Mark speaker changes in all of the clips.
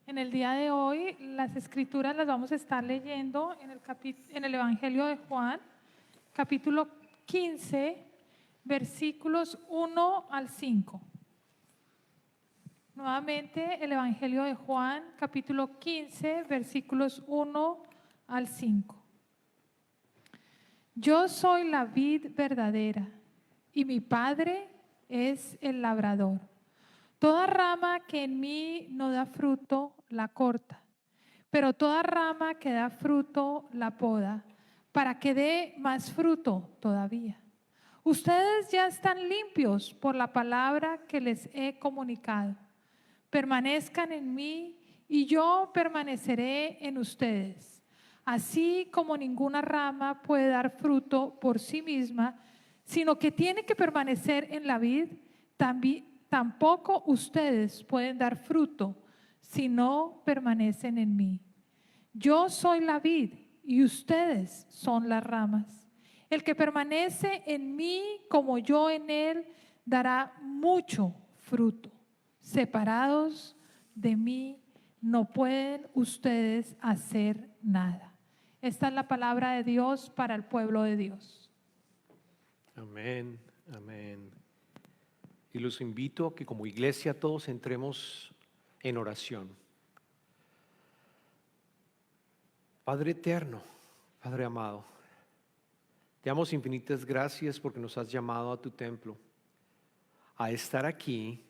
Speaker 1: En el día de hoy, las escrituras las vamos a estar leyendo en el Evangelio de Juan, capítulo 15, versículos 1 al 5. Nuevamente, el Evangelio de Juan, capítulo 15, versículos 1 al 5. Yo soy la vid verdadera y mi Padre es el labrador. Toda rama que en mí no da fruto, la corta, pero toda rama que da fruto, la poda, para que dé más fruto todavía. Ustedes ya están limpios por la palabra que les he comunicado. Permanezcan en mí y yo permaneceré en ustedes. Así como ninguna rama puede dar fruto por sí misma, sino que tiene que permanecer en la vid, tampoco ustedes pueden dar fruto si no permanecen en mí. Yo soy la vid y ustedes son las ramas. El que permanece en mí como yo en él dará mucho fruto. Separados de mí no pueden ustedes hacer nada. Esta es la palabra de Dios para el pueblo de Dios.
Speaker 2: Amén, amén. Y los invito a que como iglesia todos entremos en oración. Padre eterno, Padre amado, te damos infinitas gracias porque nos has llamado a tu templo, a estar aquí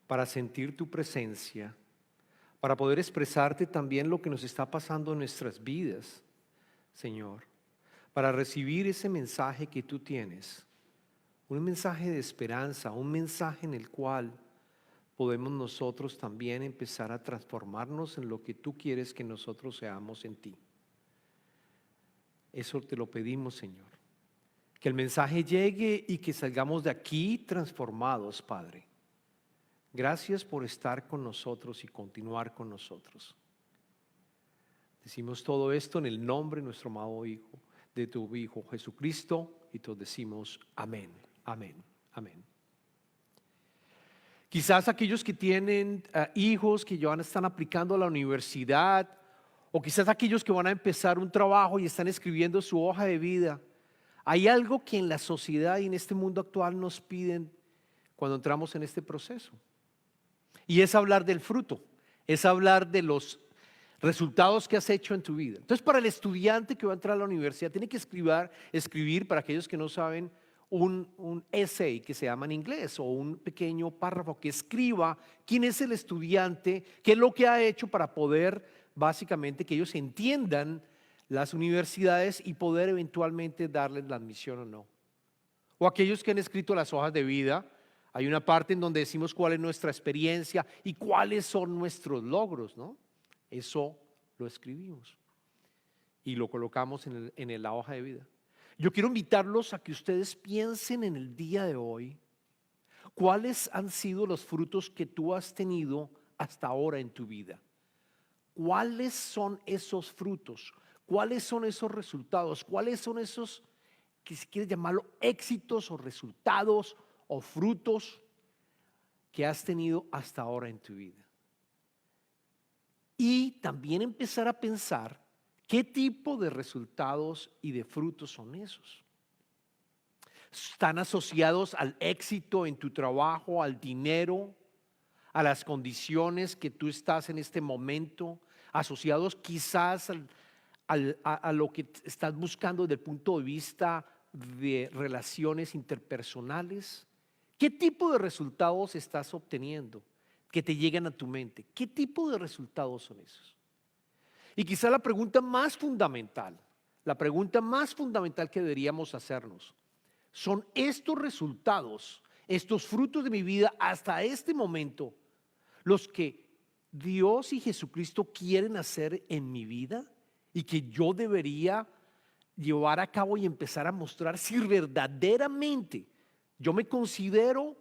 Speaker 2: para sentir tu presencia, para poder expresarte también lo que nos está pasando en nuestras vidas, Señor, para recibir ese mensaje que tú tienes, un mensaje de esperanza, un mensaje en el cual podemos nosotros también empezar a transformarnos en lo que tú quieres que nosotros seamos en ti. Eso te lo pedimos, Señor. Que el mensaje llegue y que salgamos de aquí transformados, Padre. Gracias por estar con nosotros y continuar con nosotros. Decimos todo esto en el nombre de nuestro amado Hijo, de tu Hijo Jesucristo, y todos decimos amén, amén, amén. Quizás aquellos que tienen hijos que ya están aplicando a la universidad, o quizás aquellos que van a empezar un trabajo y están escribiendo su hoja de vida. Hay algo que en la sociedad y en este mundo actual nos piden cuando entramos en este proceso. Y es hablar del fruto, es hablar de los resultados que has hecho en tu vida. Entonces, para el estudiante que va a entrar a la universidad, tiene que escribir para aquellos que no saben, un essay que se llama en inglés, o un pequeño párrafo que escriba quién es el estudiante, qué es lo que ha hecho para poder, básicamente, que ellos entiendan las universidades y poder eventualmente darles la admisión o no. O aquellos que han escrito las hojas de vida. Hay una parte en donde decimos cuál es nuestra experiencia y cuáles son nuestros logros, ¿no? Eso lo escribimos y lo colocamos en la hoja de vida. Yo quiero invitarlos a que ustedes piensen en el día de hoy cuáles han sido los frutos que tú has tenido hasta ahora en tu vida. ¿Cuáles son esos frutos? ¿Cuáles son esos resultados? ¿Cuáles son esos, que si quieres llamarlo, éxitos o resultados o frutos que has tenido hasta ahora en tu vida? Y también empezar a pensar qué tipo de resultados y de frutos son esos. ¿Están asociados al éxito en tu trabajo, al dinero, a las condiciones que tú estás en este momento? ¿Asociados quizás a lo que estás buscando desde el punto de vista de relaciones interpersonales? ¿Qué tipo de resultados estás obteniendo que te llegan a tu mente? ¿Qué tipo de resultados son esos? Y quizá la pregunta más fundamental que deberíamos hacernos, ¿son estos resultados, estos frutos de mi vida hasta este momento, los que Dios y Jesucristo quieren hacer en mi vida y que yo debería llevar a cabo y empezar a mostrar si verdaderamente yo me considero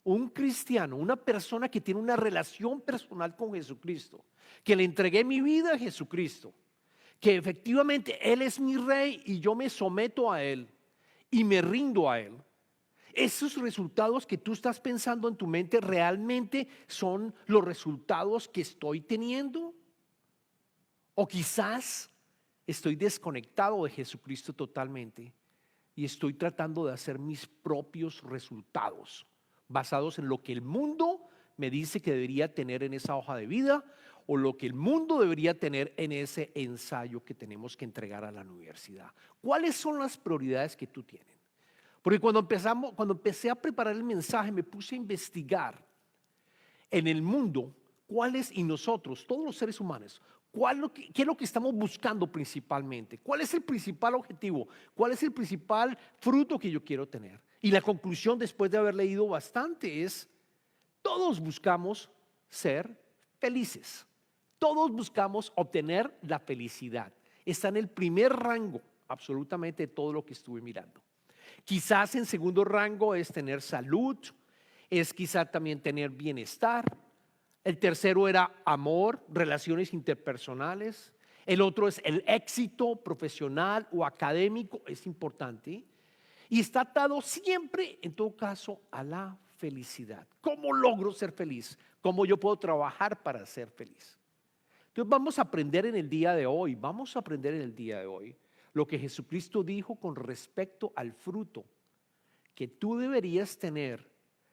Speaker 2: un cristiano, una persona que tiene una relación personal con Jesucristo, que le entregué mi vida a Jesucristo, que efectivamente Él es mi rey y yo me someto a Él y me rindo a Él? ¿Esos resultados que tú estás pensando en tu mente realmente son los resultados que estoy teniendo? O quizás estoy desconectado de Jesucristo totalmente y estoy tratando de hacer mis propios resultados basados en lo que el mundo me dice que debería tener en esa hoja de vida o lo que el mundo debería tener en ese ensayo que tenemos que entregar a la universidad. ¿Cuáles son las prioridades que tú tienes? Porque cuando empecé a preparar el mensaje, me puse a investigar en el mundo cuáles y nosotros, todos los seres humanos, qué es lo que estamos buscando principalmente, cuál es el principal objetivo, cuál es el principal fruto que yo quiero tener. Y la conclusión, después de haber leído bastante, es: todos buscamos ser felices, todos buscamos obtener la felicidad. Está en el primer rango absolutamente de todo lo que estuve mirando. Quizás en segundo rango es tener salud, es quizás también tener bienestar. El tercero era amor, relaciones interpersonales. El otro es el éxito profesional o académico, es importante. Y está atado siempre, en todo caso, a la felicidad. ¿Cómo logro ser feliz? ¿Cómo yo puedo trabajar para ser feliz? Entonces vamos a aprender en el día de hoy, lo que Jesucristo dijo con respecto al fruto que tú deberías tener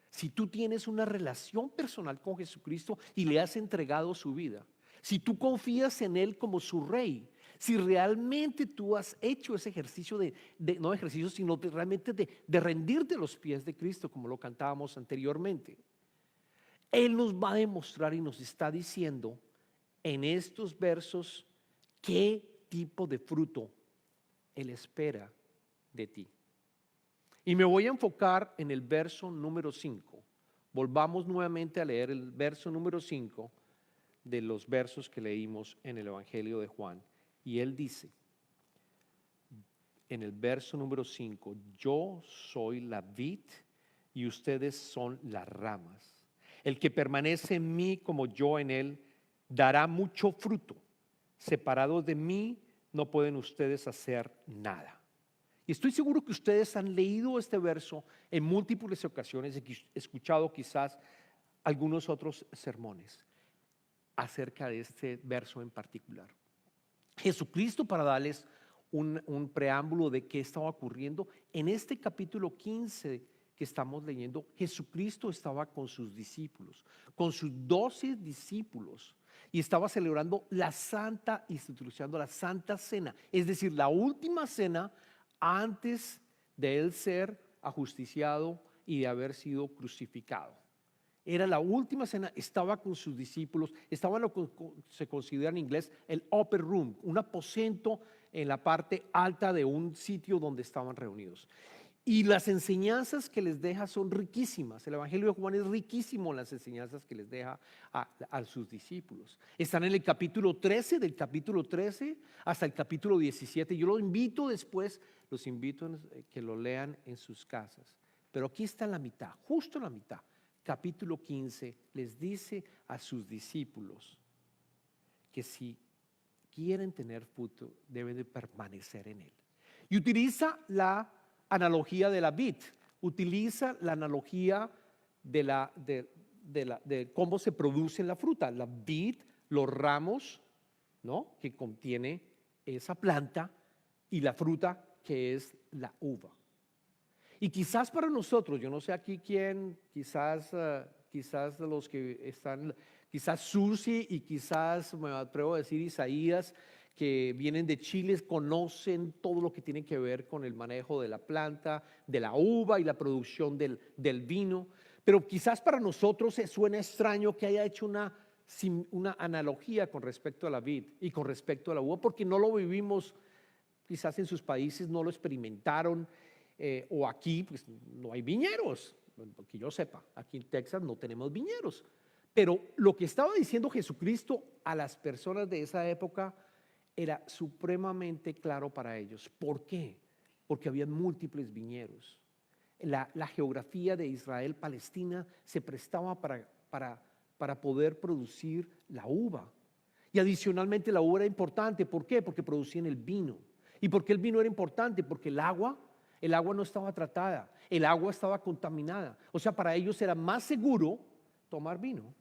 Speaker 2: si tú tienes una relación personal con Jesucristo y le has entregado su vida. Si tú confías en Él como su Rey, si realmente tú has hecho ese ejercicio no ejercicio, sino realmente de rendirte a los pies de Cristo, como lo cantábamos anteriormente. Él nos va a demostrar y nos está diciendo en estos versos qué tipo de fruto Él espera de ti. Y me voy a enfocar en el verso número 5. Volvamos nuevamente a leer el verso número 5 de los versos que leímos en el Evangelio de Juan. Y él dice, en el verso número 5, yo soy la vid y ustedes son las ramas. El que permanece en mí como yo en él, dará mucho fruto. Separados de mí, no pueden ustedes hacer nada. Y estoy seguro que ustedes han leído este verso en múltiples ocasiones, he escuchado quizás algunos otros sermones acerca de este verso en particular. Jesucristo, para darles un preámbulo de qué estaba ocurriendo, en este capítulo 15 que estamos leyendo, Jesucristo estaba con sus discípulos, con sus 12 discípulos, y estaba celebrando la santa institución, la santa cena, es decir, la última cena antes de él ser ajusticiado y de haber sido crucificado. Era la última cena, estaba con sus discípulos, estaba en lo que se considera en inglés el upper room, un aposento en la parte alta de un sitio donde estaban reunidos. Y las enseñanzas que les deja son riquísimas. El Evangelio de Juan es riquísimo en las enseñanzas que les deja a sus discípulos. Están en el capítulo 13, del capítulo 13 hasta el capítulo 17. Yo los invito a que lo lean en sus casas. Pero aquí está en la mitad, justo en la mitad. Capítulo 15 les dice a sus discípulos que si quieren tener fruto deben de permanecer en él. Y utiliza la analogía de la vid, utiliza la analogía de cómo se produce la fruta. La vid, los ramos, ¿no?, que contiene esa planta, y la fruta que es la uva. Y quizás para nosotros, yo no sé aquí quién, quizás los que están, quizás Susi y quizás me atrevo a decir Isaías, que vienen de Chile, conocen todo lo que tiene que ver con el manejo de la planta, de la uva y la producción del vino. Pero quizás para nosotros suena extraño que haya hecho una analogía con respecto a la vid y con respecto a la uva, porque no lo vivimos, quizás en sus países no lo experimentaron. O aquí pues no hay viñedos, que yo sepa, aquí en Texas no tenemos viñedos. Pero lo que estaba diciendo Jesucristo a las personas de esa época era supremamente claro para ellos. ¿Por qué? Porque había múltiples viñedos. La geografía de Israel, Palestina, se prestaba para poder producir la uva. Y adicionalmente la uva era importante. ¿Por qué? Porque producían el vino. ¿Y por qué el vino era importante? Porque el agua el agua no estaba tratada, el agua estaba contaminada. O sea, para ellos era más seguro tomar vino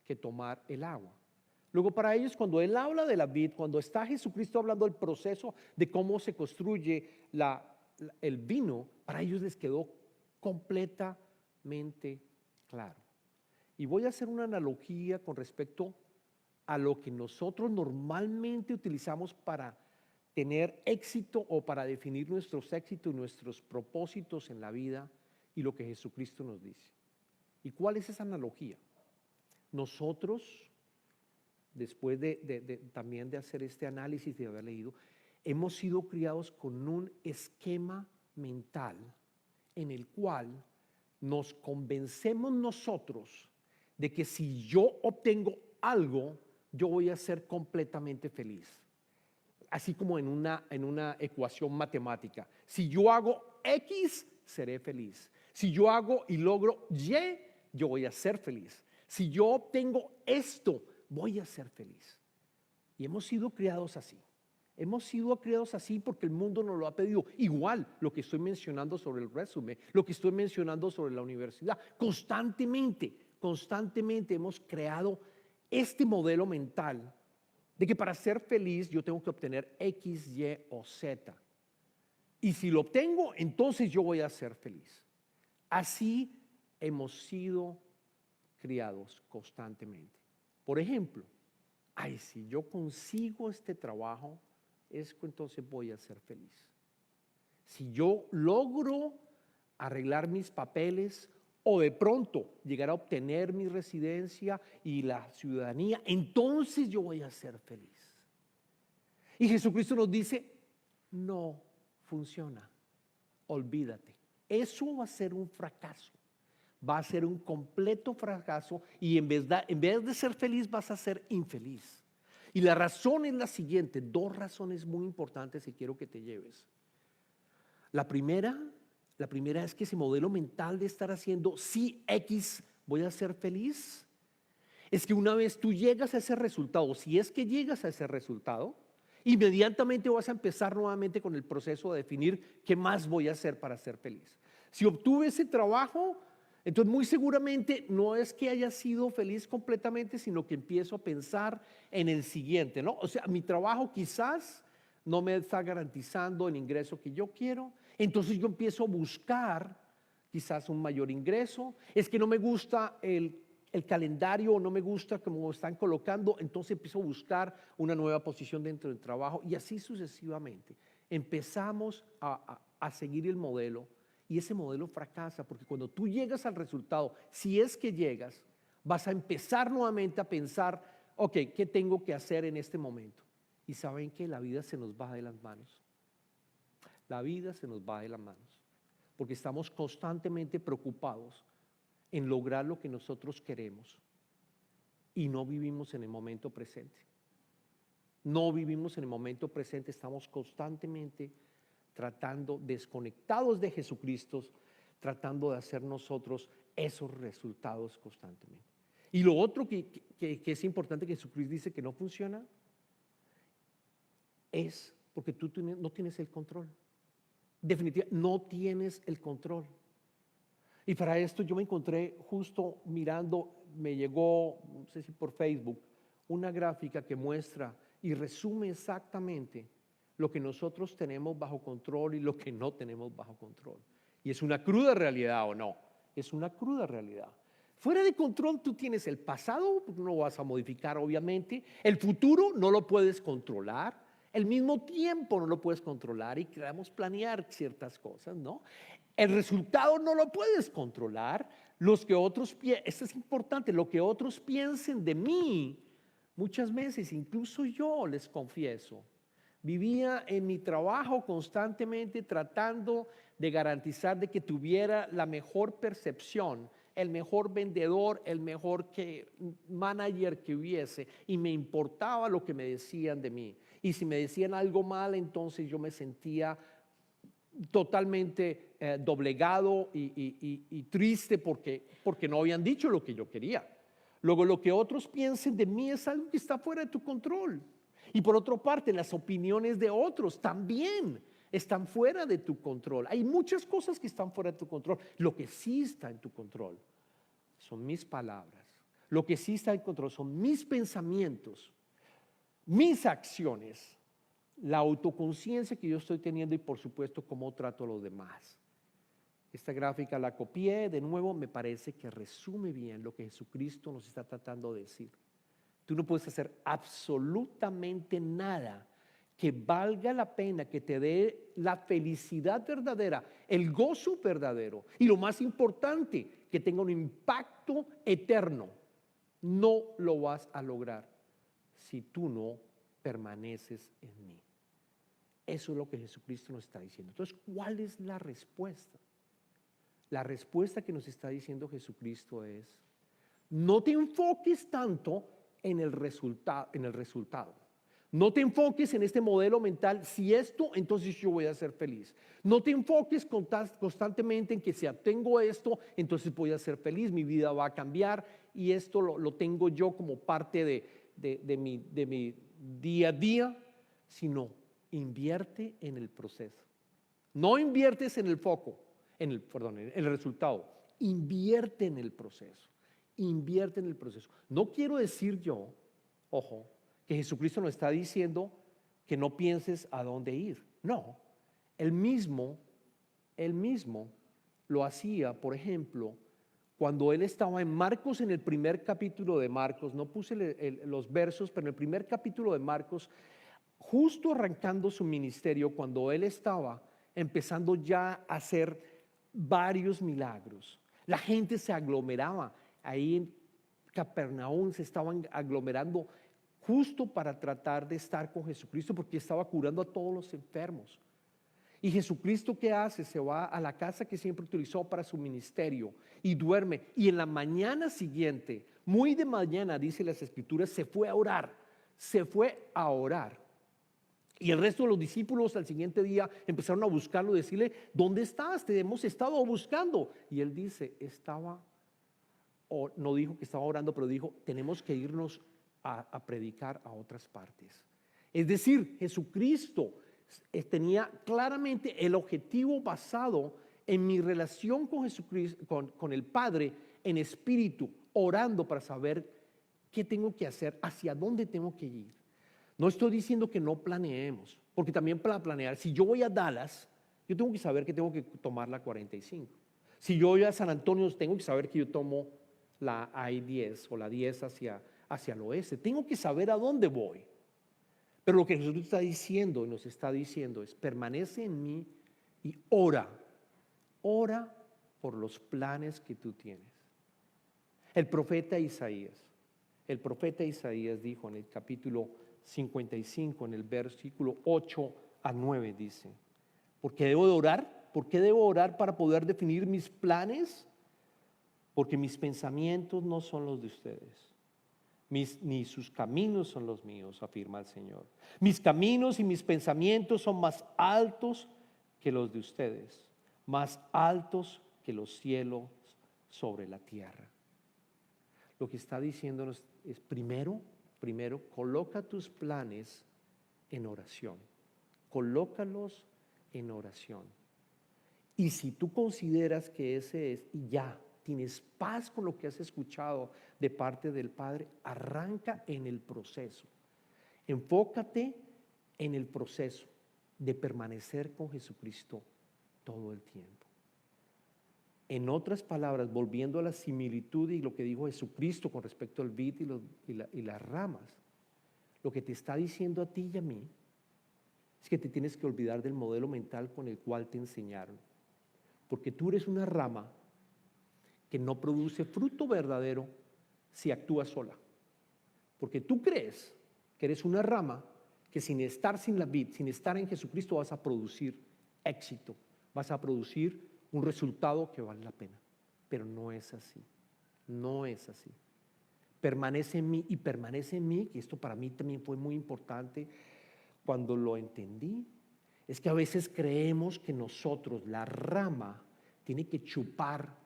Speaker 2: que tomar el agua. Luego para ellos, cuando él habla de la vid, cuando está Jesucristo hablando del proceso de cómo se construye el vino, para ellos les quedó completamente claro. Y voy a hacer una analogía con respecto a lo que nosotros normalmente utilizamos para tener éxito o para definir nuestros éxitos y nuestros propósitos en la vida y lo que Jesucristo nos dice. ¿Y cuál es esa analogía? Nosotros, después también de hacer este análisis, de haber leído, hemos sido criados con un esquema mental en el cual nos convencemos nosotros de que si yo obtengo algo, yo voy a ser completamente feliz. Así como en una ecuación matemática. Si yo hago X, seré feliz. Si yo hago y logro Y, yo voy a ser feliz. Si yo obtengo esto, voy a ser feliz. Y hemos sido criados así. Hemos sido criados así porque el mundo nos lo ha pedido. Igual lo que estoy mencionando sobre el resumen, lo que estoy mencionando sobre la universidad. Constantemente hemos creado este modelo mental de que para ser feliz yo tengo que obtener X, Y o Z. Y si lo obtengo, entonces yo voy a ser feliz. Así hemos sido criados constantemente. Por ejemplo, si yo consigo este trabajo, entonces voy a ser feliz. Si yo logro arreglar mis papeles o de pronto llegar a obtener mi residencia y la ciudadanía, entonces yo voy a ser feliz. Y Jesucristo nos dice, no funciona, olvídate. Eso va a ser un fracaso, va a ser un completo fracaso y en vez de ser feliz vas a ser infeliz. Y la razón es la siguiente, dos razones muy importantes que quiero que te lleves. La primera es que ese modelo mental de estar haciendo si X voy a ser feliz, es que una vez tú llegas a ese resultado, si es que llegas a ese resultado, inmediatamente vas a empezar nuevamente con el proceso de definir qué más voy a hacer para ser feliz. Si obtuve ese trabajo, entonces muy seguramente no es que haya sido feliz completamente, sino que empiezo a pensar en el siguiente, ¿no? O sea, mi trabajo quizás no me está garantizando el ingreso que yo quiero, entonces yo empiezo a buscar quizás un mayor ingreso. Es que no me gusta el calendario, no me gusta cómo están colocando, entonces empiezo a buscar una nueva posición dentro del trabajo y así sucesivamente. Empezamos a seguir el modelo y ese modelo fracasa porque cuando tú llegas al resultado, si es que llegas, vas a empezar nuevamente a pensar, ok, ¿qué tengo que hacer en este momento? Y saben que la vida se nos va de las manos. La vida se nos va de las manos porque estamos constantemente preocupados en lograr lo que nosotros queremos y no vivimos en el momento presente. No vivimos en el momento presente, estamos constantemente tratando, desconectados de Jesucristo, tratando de hacer nosotros esos resultados constantemente. Y lo otro que es importante que Jesucristo dice que no funciona es porque tú no tienes el control. Definitivamente no tienes el control. Y para esto yo me encontré justo mirando, me llegó, no sé si por Facebook, una gráfica que muestra y resume exactamente lo que nosotros tenemos bajo control y lo que no tenemos bajo control. Y es una cruda realidad, ¿o no? Es una cruda realidad. Fuera de control tú tienes el pasado, no lo vas a modificar obviamente, el futuro no lo puedes controlar, el mismo tiempo no lo puedes controlar y queremos planear ciertas cosas, ¿no? El resultado no lo puedes controlar, esto es importante, lo que otros piensen de mí, muchas veces, incluso yo les confieso, vivía en mi trabajo constantemente tratando de garantizar de que tuviera la mejor percepción, el mejor vendedor, el mejor manager que hubiese, y me importaba lo que me decían de mí. Y si me decían algo mal, entonces yo me sentía totalmente doblegado y triste porque no habían dicho lo que yo quería. Luego, lo que otros piensen de mí es algo que está fuera de tu control. Y por otra parte, las opiniones de otros también están fuera de tu control. Hay muchas cosas que están fuera de tu control. Lo que sí está en tu control son mis palabras. Lo que sí está en control son mis pensamientos, mis acciones, la autoconciencia que yo estoy teniendo y por supuesto cómo trato a los demás. Esta gráfica la copié, de nuevo me parece que resume bien lo que Jesucristo nos está tratando de decir. Tú no puedes hacer absolutamente nada que valga la pena, que te dé la felicidad verdadera, el gozo verdadero y lo más importante, que tenga un impacto eterno. No lo vas a lograr si tú no permaneces en mí. Eso es lo que Jesucristo nos está diciendo. Entonces, ¿cuál es la respuesta? La respuesta que nos está diciendo Jesucristo es: no te enfoques tanto en el resultado. No te enfoques en este modelo mental, si esto, entonces yo voy a ser feliz. No te enfoques constantemente en que si obtengo esto, entonces voy a ser feliz, mi vida va a cambiar y esto lo tengo yo como parte de mi día a día, sino invierte en el proceso. No inviertes en el foco, en el resultado, invierte en el proceso. Invierte en el proceso. No quiero decir yo, ojo, que Jesucristo nos está diciendo que no pienses a dónde ir. No, él mismo lo hacía, por ejemplo, cuando él estaba en Marcos, en el primer capítulo de Marcos. No puse los versos, pero en el primer capítulo de Marcos, justo arrancando su ministerio, cuando él estaba empezando ya a hacer varios milagros, la gente se aglomeraba. Ahí en Capernaum se estaban aglomerando justo para tratar de estar con Jesucristo, porque estaba curando a todos los enfermos. Y Jesucristo, ¿qué hace? Se va a la casa que siempre utilizó para su ministerio y duerme. Y en la mañana siguiente, muy de mañana, dice las Escrituras, se fue a orar. Se fue a orar. Y el resto de los discípulos al siguiente día empezaron a buscarlo y decirle: ¿dónde estás? Te hemos estado buscando. Y él dice, no dijo que estaba orando, pero dijo: tenemos que irnos a predicar a otras partes. Es decir, Jesucristo tenía claramente el objetivo basado en mi relación con Jesucristo, con el Padre, en espíritu, orando para saber qué tengo que hacer, hacia dónde tengo que ir. No estoy diciendo que no planeemos, porque también para planear, si yo voy a Dallas, yo tengo que saber que tengo que tomar la 45. Si yo voy a San Antonio, tengo que saber que yo tomo la I-10 o la 10 hacia el oeste. Tengo que saber a dónde voy. Pero lo que Jesús está diciendo y nos está diciendo es: permanece en mí y ora. Ora por los planes que tú tienes. El profeta Isaías dijo en el capítulo 55, en el versículo 8 a 9, dice: ¿por qué debo de orar? ¿Por qué debo orar para poder definir mis planes? Porque mis pensamientos no son los de ustedes, ni sus caminos son los míos, afirma el Señor. Mis caminos y mis pensamientos son más altos que los de ustedes, más altos que los cielos sobre la tierra. Lo que está diciéndonos es: primero, coloca tus planes en oración. Colócalos en oración. Y si tú consideras que ese es, y ya tienes paz con lo que has escuchado de parte del Padre, arranca en el proceso. Enfócate en el proceso de permanecer con Jesucristo todo el tiempo. En otras palabras, volviendo a la similitud y lo que dijo Jesucristo con respecto al vid y las ramas, lo que te está diciendo a ti y a mí es que te tienes que olvidar del modelo mental con el cual te enseñaron. Porque tú eres una rama que no produce fruto verdadero si actúas sola. Porque tú crees que eres una rama que sin estar sin la vid, sin estar en Jesucristo, vas a producir éxito, vas a producir un resultado que vale la pena. Pero no es así, no es así. Permanece en mí y permanece en mí, que esto para mí también fue muy importante cuando lo entendí. Es que a veces creemos que nosotros, la rama, tiene que chupar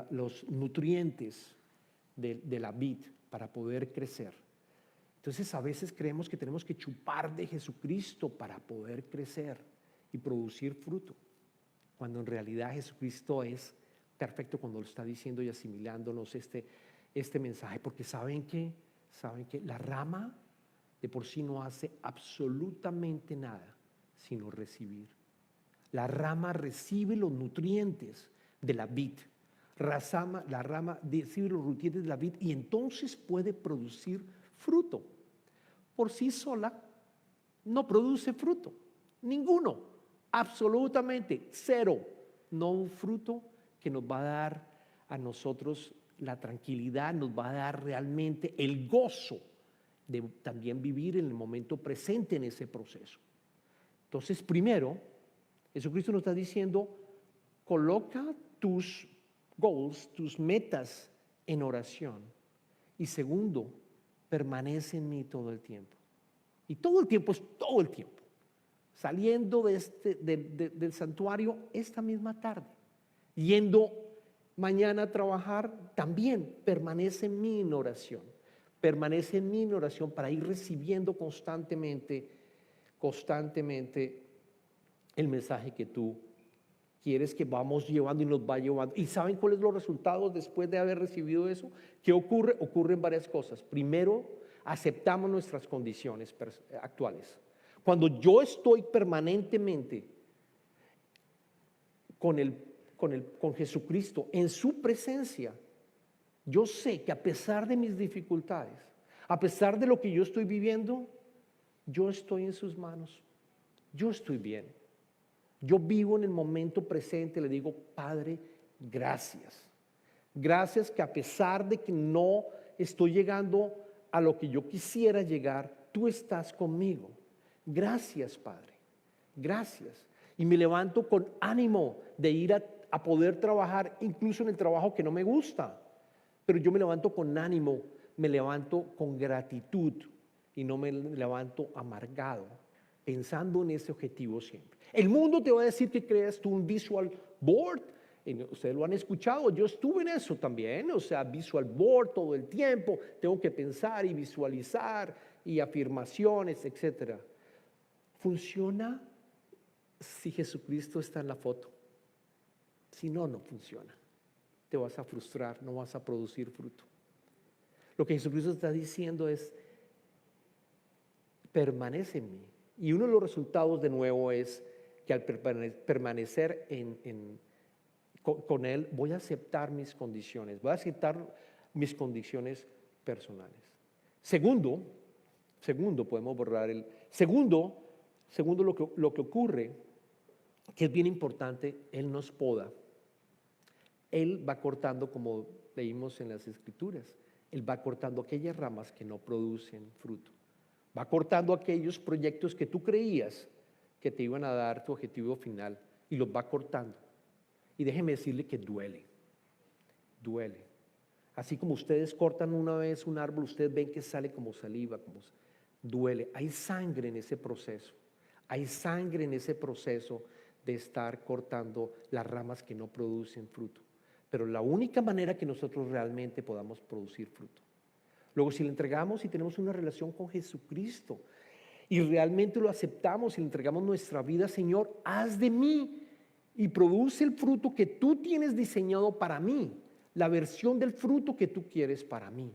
Speaker 2: los nutrientes de la vid para poder crecer. Entonces a veces creemos que tenemos que chupar de Jesucristo para poder crecer. y producir fruto, cuando en realidad Jesucristo es perfecto cuando lo está diciendo y asimilándonos este mensaje, porque saben que la rama de por sí no hace absolutamente nada sino recibir. La rama recibe los nutrientes de la vid. La rama recibe los nutrientes de la vid y entonces puede producir fruto. Por sí sola no produce fruto, ninguno, absolutamente cero. No un fruto que nos va a dar a nosotros la tranquilidad, nos va a dar realmente el gozo de también vivir en el momento presente en ese proceso. Entonces, primero, Jesucristo nos está diciendo, coloca tus goals, tus metas en oración. Y segundo, permanece en mí todo el tiempo. Y todo el tiempo es todo el tiempo. Saliendo del santuario esta misma tarde, yendo mañana a trabajar, también permanece en mí en oración. Permanece en mí en oración para ir recibiendo constantemente el mensaje que tú quieres que vamos llevando y nos va llevando. ¿Y saben cuáles son los resultados después de haber recibido eso? ¿Qué ocurre? Ocurren varias cosas. Primero, aceptamos nuestras condiciones actuales. Cuando yo estoy permanentemente con Jesucristo en su presencia, yo sé que a pesar de mis dificultades, a pesar de lo que yo estoy viviendo, yo estoy en sus manos. Yo estoy bien. Yo vivo en el momento presente, le digo, Padre, gracias. Gracias que a pesar de que no estoy llegando a lo que yo quisiera llegar, tú estás conmigo. Gracias, Padre. Gracias. Y me levanto con ánimo de ir a poder trabajar, incluso en el trabajo que no me gusta. Pero yo me levanto con ánimo, me levanto con gratitud y no me levanto amargado, pensando en ese objetivo siempre. El mundo te va a decir que creas tú un visual board. Ustedes lo han escuchado, yo estuve en eso también, o sea, visual board todo el tiempo, tengo que pensar y visualizar y afirmaciones, etcétera. Funciona si Jesucristo está en la foto. Si no, no funciona. Te vas a frustrar, no vas a producir fruto. Lo que Jesucristo está diciendo es, permanece en mí. Y uno de los resultados de nuevo es que al permanecer con Él, voy a aceptar mis condiciones, voy a aceptar mis condiciones personales. Segundo, podemos borrar el segundo lo que ocurre, que es bien importante, Él nos poda. Él va cortando, como leímos en las Escrituras, Él va cortando aquellas ramas que no producen fruto. Va cortando aquellos proyectos que tú creías que te iban a dar tu objetivo final y los va cortando. Y déjeme decirle que duele. Así como ustedes cortan una vez un árbol, ustedes ven que sale como saliva, duele. Hay sangre en ese proceso. Hay sangre en ese proceso de estar cortando las ramas que no producen fruto. Pero la única manera que nosotros realmente podamos producir fruto. Luego, si le entregamos y tenemos una relación con Jesucristo y realmente lo aceptamos y le entregamos nuestra vida, Señor, haz de mí y produce el fruto que tú tienes diseñado para mí, la versión del fruto que tú quieres para mí.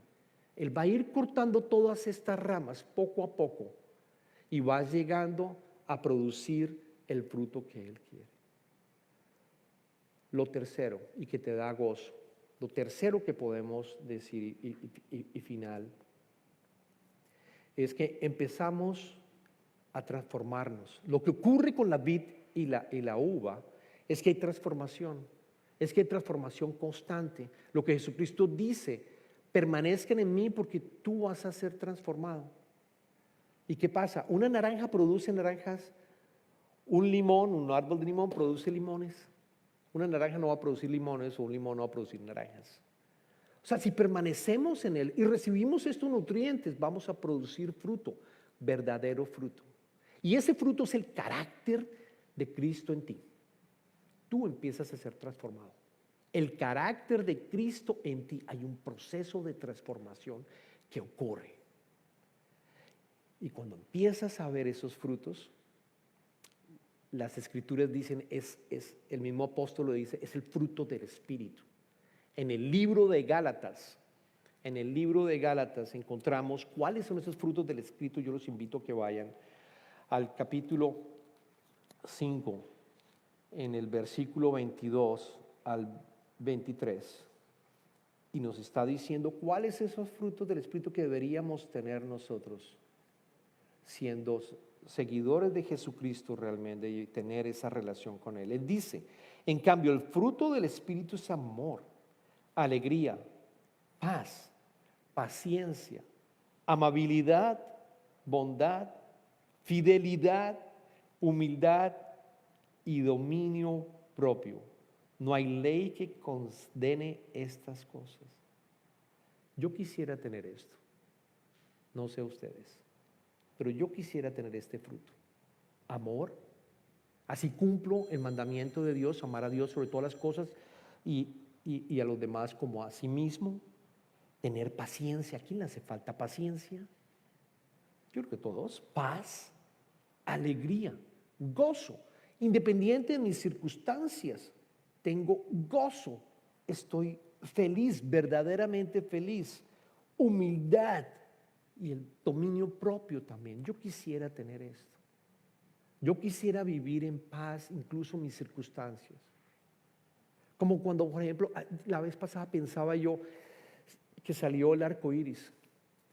Speaker 2: Él va a ir cortando todas estas ramas poco a poco y va llegando a producir el fruto que Él quiere. Lo tercero, y que te da gozo, lo tercero que podemos decir y final, es que empezamos a transformarnos. Lo que ocurre con la vid y la uva es que hay transformación, constante. Lo que Jesucristo dice, permanezcan en mí porque tú vas a ser transformado. ¿Y qué pasa? Una naranja produce naranjas, un árbol de limón produce limones. Una naranja no va a producir limones o un limón no va a producir naranjas. O sea, si permanecemos en Él y recibimos estos nutrientes, vamos a producir fruto, verdadero fruto. Y ese fruto es el carácter de Cristo en ti. Tú empiezas a ser transformado. El carácter de Cristo en ti, hay un proceso de transformación que ocurre. Y cuando empiezas a ver esos frutos, las escrituras dicen, es el mismo apóstol lo dice, es el fruto del Espíritu. En el libro de Gálatas encontramos cuáles son esos frutos del Espíritu. Yo los invito a que vayan al capítulo 5, en el versículo 22 al 23. Y nos está diciendo cuáles son esos frutos del Espíritu que deberíamos tener nosotros, siendo seguidores de Jesucristo realmente y tener esa relación con Él. Él dice, en cambio, el fruto del Espíritu es amor, alegría, paz, paciencia, amabilidad, bondad, fidelidad, humildad y dominio propio. No hay ley que condene estas cosas. Yo quisiera tener esto, no sé ustedes, pero yo quisiera tener este fruto. Amor, así cumplo el mandamiento de Dios, amar a Dios sobre todas las cosas y a los demás como a sí mismo. Tener paciencia. ¿A quién le hace falta paciencia? Yo creo que todos. Paz, alegría, gozo. Independiente de mis circunstancias, tengo gozo. Estoy feliz, verdaderamente feliz. Humildad y el dominio propio también. Yo quisiera tener esto. Yo quisiera vivir en paz, incluso en mis circunstancias. Como cuando, por ejemplo, la vez pasada pensaba yo que salió el arco iris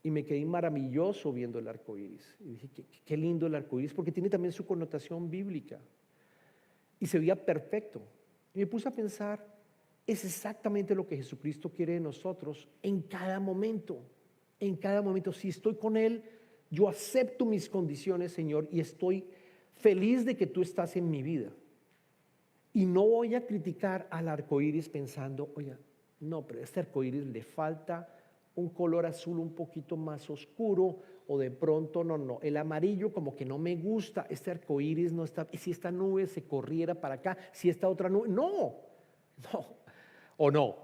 Speaker 2: y me quedé maravilloso viendo el arco iris. Y dije, qué lindo el arco iris, porque tiene también su connotación bíblica. Y se veía perfecto. Y me puse a pensar, es exactamente lo que Jesucristo quiere de nosotros en cada momento. En cada momento, si estoy con Él, yo acepto mis condiciones, Señor, y estoy feliz de que tú estás en mi vida. Y no voy a criticar al arco iris pensando, oye, no, pero a este arco iris le falta un color azul un poquito más oscuro, o de pronto no, el amarillo como que no me gusta, este arco iris no está, y si esta nube se corriera para acá, si esta otra nube, no, o no,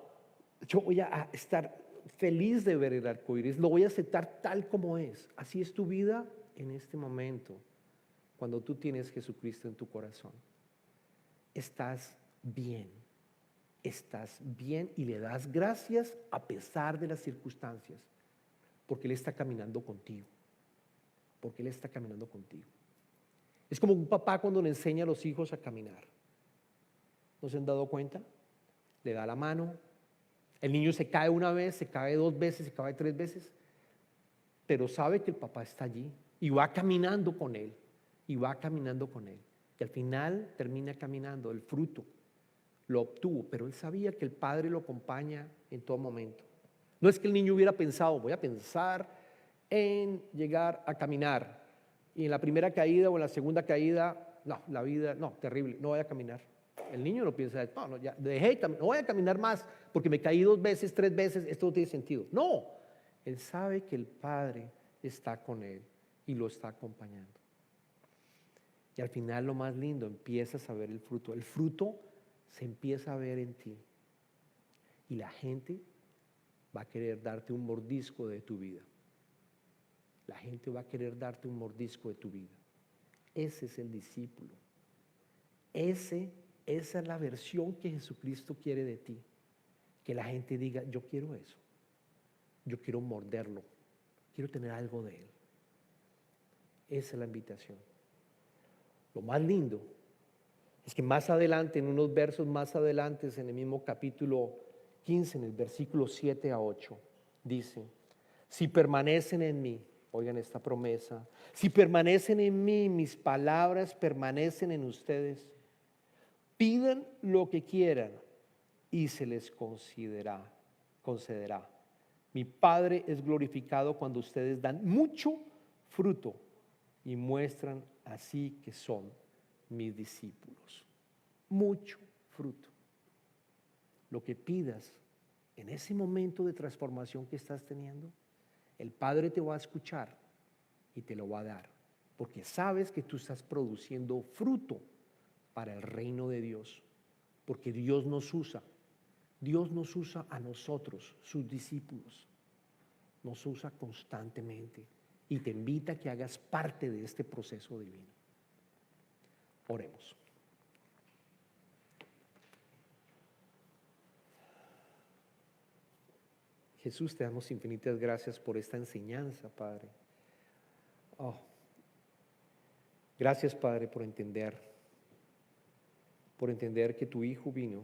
Speaker 2: yo voy a estar feliz de ver el arco iris, lo voy a aceptar tal como es. Así es tu vida en este momento, cuando tú tienes Jesucristo en tu corazón. Estás bien y le das gracias a pesar de las circunstancias, porque Él está caminando contigo, Es como un papá cuando le enseña a los hijos a caminar. ¿No se han dado cuenta? Le da la mano, el niño se cae una vez, se cae 2 veces, se cae 3 veces, pero sabe que el papá está allí y va caminando con él, y al final termina caminando. El fruto lo obtuvo, pero él sabía que el padre lo acompaña en todo momento. No es que el niño hubiera pensado, voy a pensar en llegar a caminar, y en la primera caída o en la segunda caída, no, la vida, no, terrible, no voy a caminar. El niño no piensa, no, ya dejé, no voy a caminar más porque me caí 2 veces, 3 veces, esto no tiene sentido. No, él sabe que el Padre está con él y lo está acompañando. Y al final lo más lindo, empiezas a ver el fruto. El fruto se empieza a ver en ti. Y la gente va a querer darte un mordisco de tu vida. La gente va a querer darte un mordisco de tu vida. Ese es el discípulo. Esa es la versión que Jesucristo quiere de ti. Que la gente diga, yo quiero eso. Yo quiero morderlo. Quiero tener algo de él. Esa es la invitación. Lo más lindo es que más adelante, en unos versos más adelante, en el mismo capítulo 15, en el versículo 7 a 8, dice, si permanecen en mí, oigan esta promesa, si permanecen en mí, mis palabras permanecen en ustedes, pidan lo que quieran y se les concederá. Mi Padre es glorificado cuando ustedes dan mucho fruto y muestran así que son mis discípulos. Mucho fruto. Lo que pidas en ese momento de transformación que estás teniendo, el Padre te va a escuchar y te lo va a dar, porque sabes que tú estás produciendo fruto para el reino de Dios, porque Dios nos usa a nosotros, sus discípulos, nos usa constantemente y te invita a que hagas parte de este proceso divino. Oremos. Jesús, te damos infinitas gracias por esta enseñanza, Padre. Oh, gracias, Padre, por entender que tu Hijo vino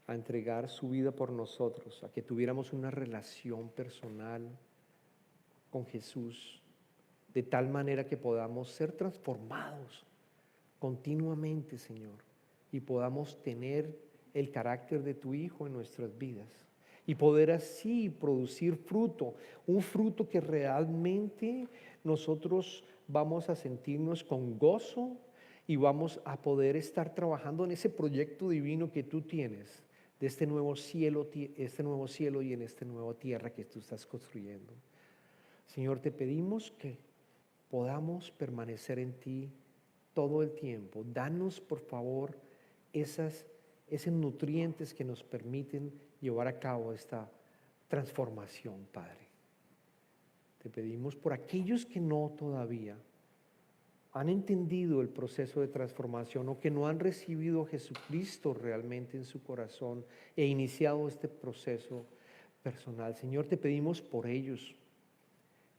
Speaker 2: a entregar su vida por nosotros, a que tuviéramos una relación personal con Jesús, de tal manera que podamos ser transformados continuamente, Señor, y podamos tener el carácter de tu Hijo en nuestras vidas y poder así producir fruto, un fruto que realmente nosotros vamos a sentirnos con gozo y vamos a poder estar trabajando en ese proyecto divino que tú tienes de este nuevo cielo y en esta nueva tierra que tú estás construyendo. Señor, te pedimos que podamos permanecer en ti todo el tiempo. Danos, por favor, esos nutrientes que nos permiten llevar a cabo esta transformación, Padre. Te pedimos por aquellos que no todavía han entendido el proceso de transformación o que no han recibido a Jesucristo realmente en su corazón e iniciado este proceso personal. Señor, te pedimos por ellos.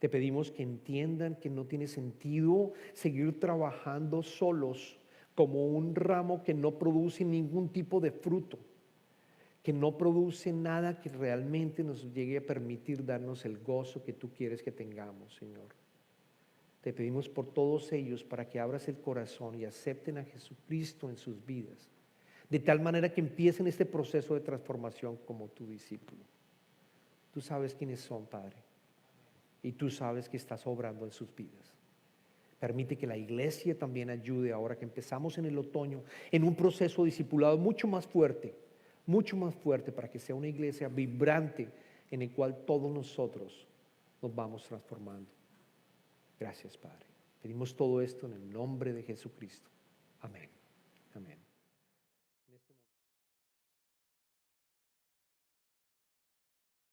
Speaker 2: Te pedimos que entiendan que no tiene sentido seguir trabajando solos como un ramo que no produce ningún tipo de fruto, que no produce nada que realmente nos llegue a permitir darnos el gozo que tú quieres que tengamos, Señor. Te pedimos por todos ellos para que abras el corazón y acepten a Jesucristo en sus vidas, de tal manera que empiecen este proceso de transformación como tu discípulo. Tú sabes quiénes son, Padre, y tú sabes que estás obrando en sus vidas. Permite que la iglesia también ayude ahora que empezamos en el otoño en un proceso discipulado mucho más fuerte para que sea una iglesia vibrante en el cual todos nosotros nos vamos transformando. Gracias, Padre. Pedimos todo esto en el nombre de Jesucristo. Amén.